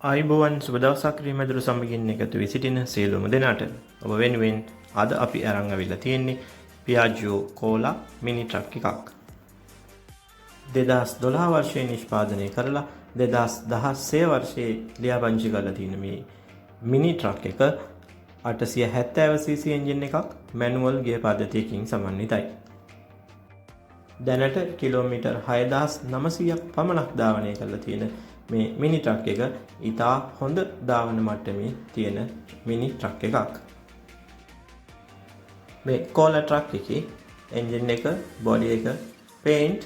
ආයිබෝවන් සුබ දවසක් රීමැදුරු සමගින් එකතු වී සිටින සියලුම දෙනාට ඔබ වෙනුවෙන් අද අපි අරන් අවිල්ලා තියෙන්නේ Piaggio කෝලා මිනි ට්‍රක් එකක්. 2012 වර්ෂයේ නිෂ්පාදනය කරලා 2016 වර්ෂයේ ලියාපදිංචි කරලා තියෙන මේ මිනි ට්‍රක් එක 870cc එන්ජින් එකක් මැනුවල් ගියර් පද්ධතියකින් සමන්විතයි. දැනට කිලෝමීටර් 6900ක් පමණක් ධාවනය කරලා තියෙන මේ මිනි ට්‍රක් එක ඉතා හොඳ ධාවන මට්ටමේ තියෙන මිනි ට්‍රක් එකක්. මේ කෝලා ට්‍රක් එකේ එන්ජින් එක, බොඩි එක, පේන්ට්,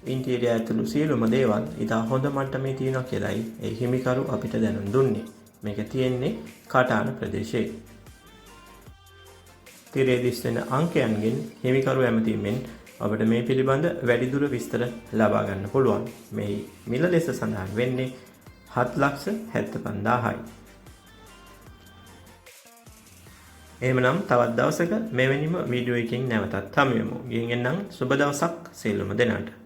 ඉන්ටීරියර් ඇතුළු සියලුම දේවල් ඉතා හොඳ මට්ටමේ තියෙනවා කියලායි ඒ හිමිකරු අපිට දැනුම් දුන්නේ. මේක තියෙන්නේ කටාන ප්‍රදේශයේ. තිරේ දිස්වෙන අංකයන්ගෙන් හිමිකරු ඇමතීමෙන් අපිට මේ පිළිබඳ වැඩිදුර විස්තර ලබා ගන්න පුළුවන්. මේ මිල ලෙස සඳහන් වෙන්නේ 7,75,000යි. එහෙමනම් තවත් දවසක මෙවැනිම වීඩියෝ එකකින් නැවතත් හමු වෙමු. ගිහින් එන්නම් සුබ දවසක් සියලුම දෙනාට.